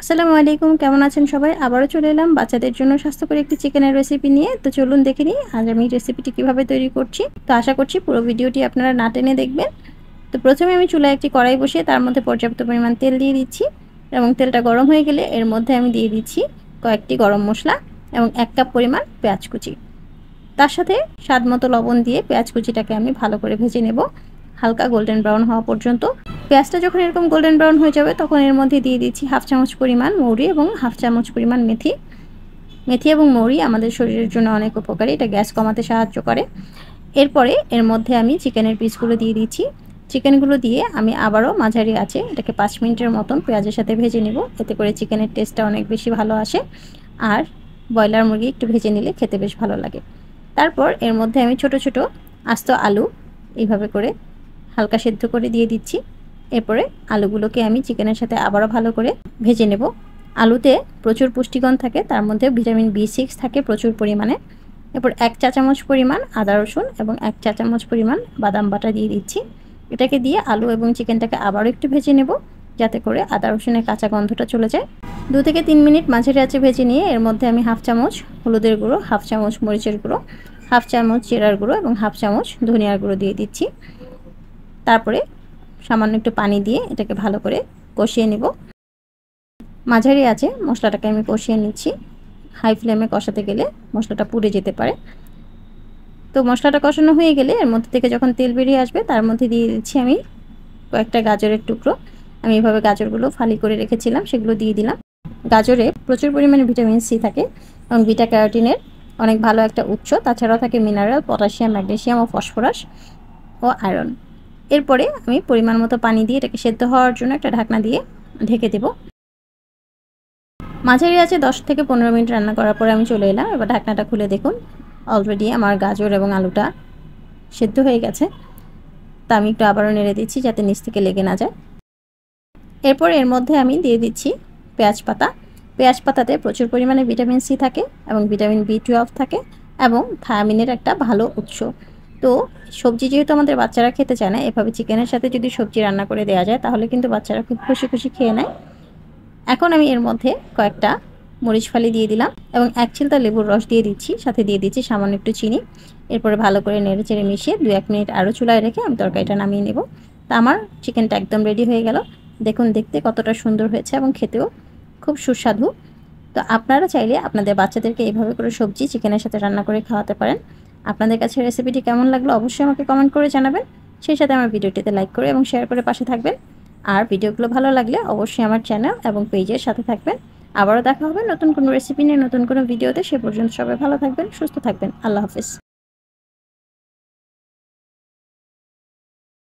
আসসালামু আলাইকুম, কেমন আছেন সবাই? আবারও চলে এলাম বাচ্চাদের জন্য স্বাস্থ্যকর একটি চিকেনের রেসিপি নিয়ে। তো চলুন দেখে নিই আজ আমি রেসিপিটি কিভাবে তৈরি করছি। তো আশা করছি পুরো ভিডিওটি আপনারা না টেনে দেখবেন। তো প্রথমে আমি চুলায় একটি কড়াই বসিয়ে তার মধ্যে পর্যাপ্ত পরিমাণ তেল দিয়ে দিচ্ছি এবং তেলটা গরম হয়ে গেলে এর মধ্যে আমি দিয়ে দিচ্ছি কয়েকটি গরম মশলা এবং 1 কাপ পরিমাণ পেঁয়াজ কুচি। তার সাথে স্বাদমতো লবণ দিয়ে পেঁয়াজ কুচিটাকে আমি ভালো করে ভেজে নেব হালকা গোল্ডেন ব্রাউন হওয়া পর্যন্ত। পেঁয়াজটা যখন এরকম গোল্ডেন ব্রাউন হয়ে যাবে তখন এর মধ্যে দিয়ে দিচ্ছি হাফ চামচ পরিমাণ মৌরি এবং হাফ চামচ পরিমাণ মেথি। মেথি এবং মৌরি আমাদের শরীরের জন্য অনেক উপকারী, এটা গ্যাস কমাতে সাহায্য করে। এরপরে এর মধ্যে আমি চিকেনের পিসগুলো দিয়ে দিচ্ছি। চিকেনগুলো দিয়ে আমি আবারও মাঝারি আঁচে এটাকে 5 মিনিটের মতন পেঁয়াজের সাথে ভেজে নেব, এতে করে চিকেনের টেস্টটা অনেক বেশি ভালো আসে। আর ব্রয়লার মুরগি একটু ভেজে নিলে খেতে বেশ ভালো লাগে। তারপর এর মধ্যে আমি ছোট ছোট আস্ত আলু এইভাবে করে হালকা সেদ্ধ করে দিয়ে দিচ্ছি। এরপরে আলুগুলোকে আমি চিকেনের সাথে আবারও ভালো করে ভেজে নেব। আলুতে প্রচুর পুষ্টিগুণ থাকে, তার মধ্যে ভিটামিন B6 থাকে প্রচুর পরিমাণে। এরপর 1 চা চামচ পরিমাণ আদা রসুন এবং 1 চা চামচ পরিমাণ বাদাম বাটা দিয়ে দিচ্ছি। এটাকে দিয়ে আলু এবং চিকেনটাকে আবারও একটু ভেজে নেব, যাতে করে আদা রসুনের কাঁচা গন্ধটা চলে যায়। 2 থেকে 3 মিনিট মাঝারি আঁচে ভেজে নিয়ে এর মধ্যে আমি হাফ চামচ হলুদের গুঁড়ো, হাফ চামচ মরিচের গুঁড়ো, হাফ চামচ জিরার গুঁড়ো এবং হাফ চামচ ধনিয়ার গুঁড়ো দিয়ে দিচ্ছি। তারপরে সামান্য একটু পানি দিয়ে এটাকে ভালো করে কষিয়ে নেব। মাঝারি আঁচে মশলাটাকে আমি কষিয়ে নিচ্ছি, হাই ফ্লেমে কষাতে গেলে মশলাটা পুড়ে যেতে পারে। তো মশলাটা কষানো হয়ে গেলে এর মধ্যে থেকে যখন তেল বেরিয়ে আসবে তার মধ্যে দিয়ে দিচ্ছি আমি কয়েকটা গাজরের টুকরো। আমি এভাবে গাজরগুলো ফালি করে রেখেছিলাম, সেগুলো দিয়ে দিলাম। গাজরে প্রচুর পরিমাণে ভিটামিন সি থাকে এবং বিটা ক্যারোটিনের অনেক ভালো একটা উৎস। তাছাড়াও থাকে মিনারেল, পটাশিয়াম, ম্যাগনেসিয়াম ও ফসফরাস ও আয়রন। এরপরে আমি পরিমাণ মতো পানি দিয়ে এটাকে সেদ্ধ হওয়ার জন্য একটা ঢাকনা দিয়ে ঢেকে দেব। মাঝারি আঁচে 10 থেকে 15 মিনিট রান্না করার পরে আমি চলে এলাম। এবার ঢাকনাটা খুলে দেখুন, অলরেডি আমার গাজর এবং আলুটা সেদ্ধ হয়ে গেছে। তা আমি একটু আবারও নেড়ে দিচ্ছি যাতে নিচ থেকে লেগে না যায়। এরপর এর মধ্যে আমি দিয়ে দিচ্ছি পেঁয়াজ পাতা। পেঁয়াজ পাতাতে প্রচুর পরিমাণে ভিটামিন সি থাকে এবং ভিটামিন B12 থাকে এবং থায়ামিনের একটা ভালো উৎস। তো সবজি যেহেতু আমাদের বাচ্চারা খেতে চায় না, এভাবে চিকেনের সাথে যদি সবজি রান্না করে দেওয়া যায় তাহলে কিন্তু বাচ্চারা খুব খুশি খুশি খেয়ে নেয়। এখন আমি এর মধ্যে কয়েকটা মরিচ ফালি দিয়ে দিলাম এবং 1 চিলতা লেবুর রস দিয়ে দিচ্ছি, সাথে দিয়ে দিচ্ছি সামান্য একটু চিনি। এরপরে ভালো করে নেড়ে চেড়ে মিশিয়ে 2-1 মিনিট আরও চুলায় রেখে আমি তরকারিটা নামিয়ে নেব। তা আমার চিকেনটা একদম রেডি হয়ে গেল। দেখুন দেখতে কতটা সুন্দর হয়েছে এবং খেতেও খুব সুস্বাদু। তো আপনারা চাইলে আপনাদের বাচ্চাদেরকে এইভাবে করে সবজি চিকেনের সাথে রান্না করে খাওয়াতে পারেন। আপনাদের কাছে রেসিপিটি কেমন লাগলো অবশ্যই আমাকে কমেন্ট করে জানাবেন। সেই সাথে আমার ভিডিওটিতে লাইক করে এবং শেয়ার করে পাশে থাকবেন। আর ভিডিওগুলো ভালো লাগলে অবশ্যই আমার চ্যানেল এবং পেজের সাথে থাকবেন। আবারও দেখা হবে নতুন কোনো রেসিপি নিয়ে নতুন কোনো ভিডিওতে। সে পর্যন্ত সবাই ভালো থাকবেন, সুস্থ থাকবেন। আল্লাহ হাফেজ।